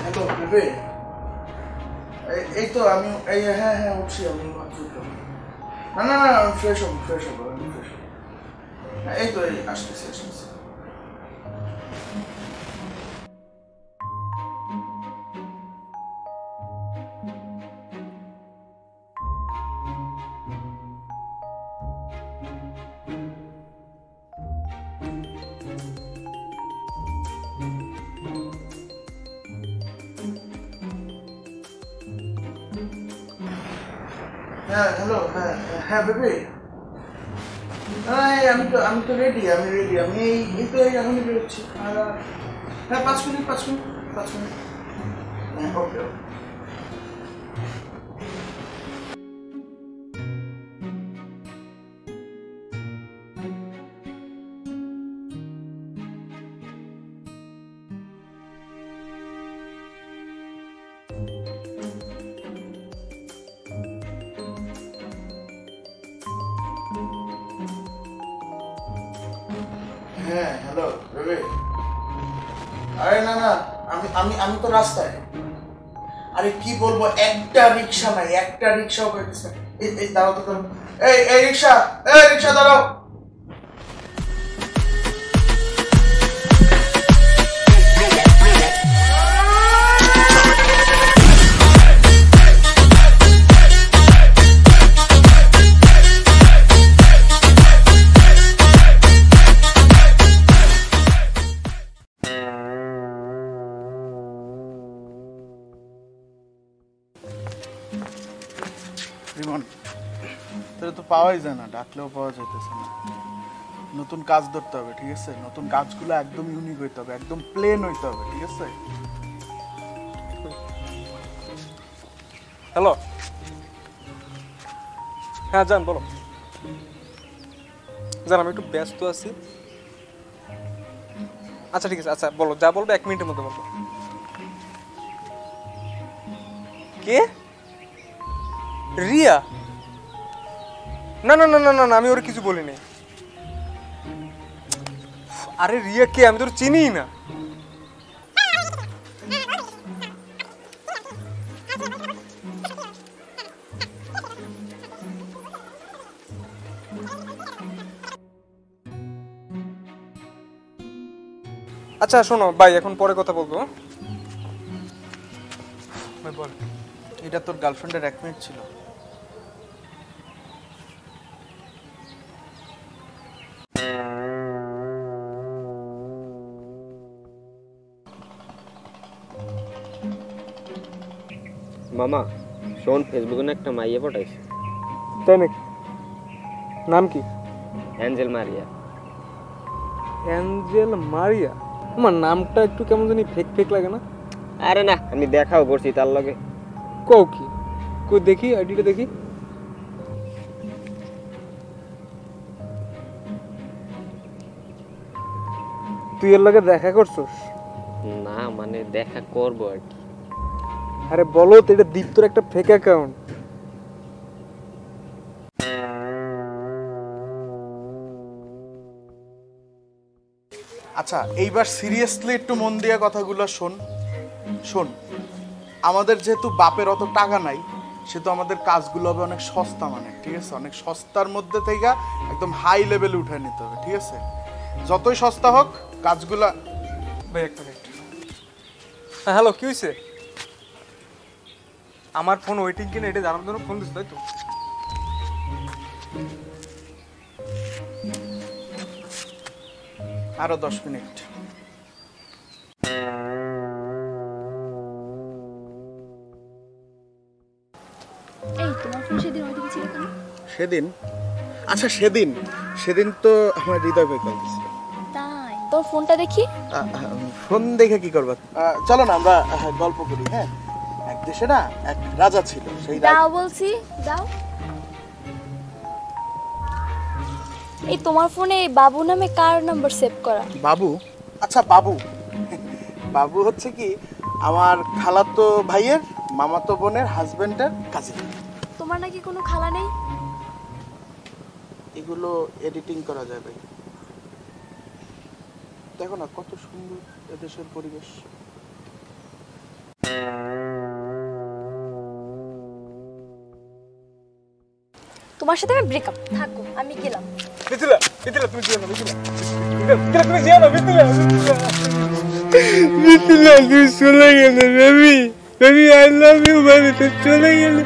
Hello বেবে, এই তো আমি হ্যাঁ উঠছি আমি না না না ফ্রেশ হবো এই তো আসতেছি হ্যাঁ হ্যালো হ্যাঁ বেবে, আমি তো রেডি আমি এই তো এখনই বেরোচ্ছি। হ্যাঁ 5 মিনিট হ্যাঁ ওকে। হ্যাঁ হ্যালো বেবে, আরে না আমি তো রাস্তায়। আরে কি বলবো, একটা রিক্সা নাই, একটা রিক্সাও পাইতেছে না। এই দাঁড়াও তো, এই রিক্সা দাঁড়াও। তোরা তো পাওয়াই যায় না, ডাকলেও পাওয়া যাইতেছে না। নতুন কাজ ধরতে হবে, ঠিক আছে? নতুন কাজগুলো একদম ইউনিক হইতে হবে, একদম প্লেন হইতে হবে, ঠিক আছে? হ্যালো, হ্যাঁ জান বলো। জান আমি একটু ব্যস্ত আছি। আচ্ছা ঠিক আছে, আচ্ছা বলো, যা বলবো 1 মিনিটের মধ্যে বলবো। কে? রিয়া? না না না না না আমি ওর কিছু বলিনি। আরে রিয়া কে? আমি তোর চিনিই না। আচ্ছা শোনো ভাই, এখন পরে কথা বলবো। বল, এটা তোর গার্লফ্রেন্ডের 1 মিনিট ছিল। মামা শোন, ফেসবুকে না একটা মাইয়া পটাইছে। তাই নাকি? নাম কি? অ্যাঞ্জেল মারিয়া। অ্যাঞ্জেল মারিয়া? আমার নামটা একটু কেমন জানি ফেক লাগে না? আরে না, আমি দেখাও করছি তার লগে। কও কি? কই দেখি আইডিটা দেখি। তুই এর লগে দেখা করছস? না মানে দেখা করবো আর কি। আরে বলো তো, এটা দীপ্তর একটা ফেক অ্যাকাউন্ট। আচ্ছা এইবার সিরিয়াসলি একটু মন দিয়ে কথাগুলো শোন। আমাদের যেহেতু বাপের অত টাকা নাই, সেহেতু আমাদের কাজগুলো হবে অনেক সস্তা, মানে ঠিক আছে, অনেক সস্তার মধ্যে থেকে একদম হাই লেভেলে উঠে নিতে হবে, ঠিক আছে? যতই সস্তা হোক কাজগুলা। ভাই এক মিনিট। হ্যাঁ হ্যালো, কি হয়েছে? আমার ফোন ওয়েটিং কিনা এটা জানার জন্য ফোন দিস, তাই তো? আরো 10 মিনিট। এই তোমার ফোন সেদিন ওইদিকে ছিল কেন? সেদিন তো আমার হৃদয় ভাই কল দিছিল। তাই? তোর ফোনটা দেখি। ফোন দেখে কি করবা? চলো না আমরা গল্প করি। হ্যাঁ, এক দেশে না এক রাজা ছিল, সেই দাও বলছি, দাও। এই তোমার ফোনে বাবু নামে কার নাম্বার সেভ করা? বাবু? আচ্ছা বাবু, বাবু হচ্ছে কি আমার খালাতো ভাইয়ের মামাতো বোনের হাজবেন্ডের কাজিন। তোমার নাকি কোনো খালা নেই? এগুলো এডিটিং করা যায় ভাই। দেখো না কত সুন্দর এদেশের পরিবেশ। তোমার সাথে আমি ব্রেকআপ, থাকো আমি গেলাম। মিথিলা মিথিলা তুমি যেও না, মিথিলা মিথিলা তুমি যেও না, মিথিলা মিথিলা মিথিলা তুমি চলে গেলে baby, baby I love you baby, তুমি চলে গেলে।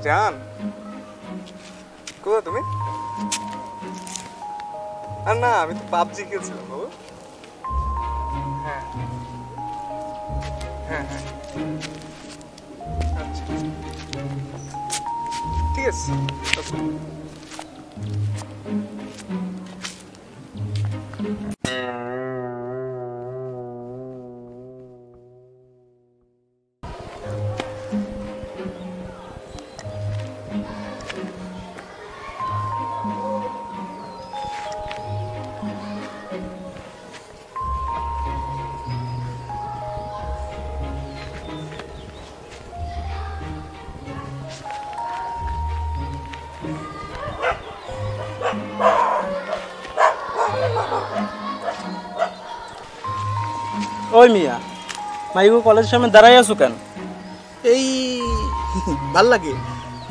জান কোথায় তুমি? আর না, আমি তো পাবজি খেলছিলাম বাবু। হ্যাঁ হ্যাঁ হ্যাঁ, আচ্ছা ঠিক আছে। ওই মিয়া, মাইগো কলেজের সামনে দাঁড়াই আছো কেন? এই ভাল লাগে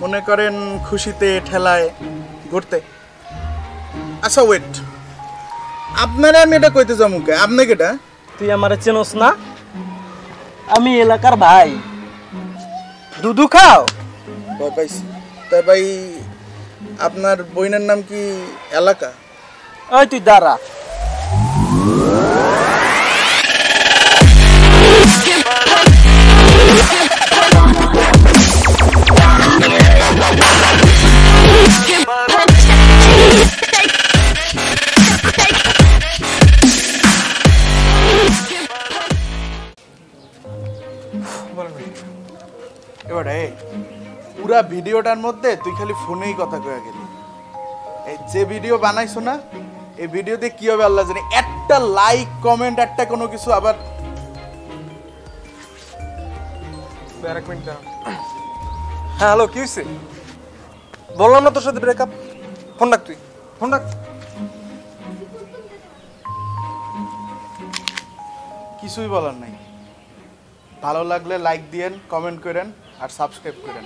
মনে করেন খুশিতে ঠেলায় ঘুরতে। আচ্ছা ওয়েট, আপনারা আমি এটা কইতে যাবো কে? আপনি কেটা? তুই আমারে চেনস না? আমি এলাকার ভাই। দুধু খাও? ভয় পাইছি। তাই ভাই আপনার বইনের নাম কি এলাকা? ওই তুই দাঁড়া। এবারে পুরা ভিডিওটার মধ্যে তুই খালি ফোনেই কথা কয়ে গেলি। এই যে ভিডিও বানাইছো না, এই ভিডিওতে কি হবে আল্লাহ জানে। একটা লাইক কমেন্ট একটা কোনো কিছু আবার। এক মিনিট দাঁড়াও। হ্যাঁ হ্যালো, কি হয়েছে? বললাম না তোর সাথে ব্রেকআপ। ফোন রাখ, তুই ফোন রাখ। কিছুই বলার নাই। ভালো লাগলে লাইক দিয়েন, কমেন্ট করেন আর সাবস্ক্রাইব করেন।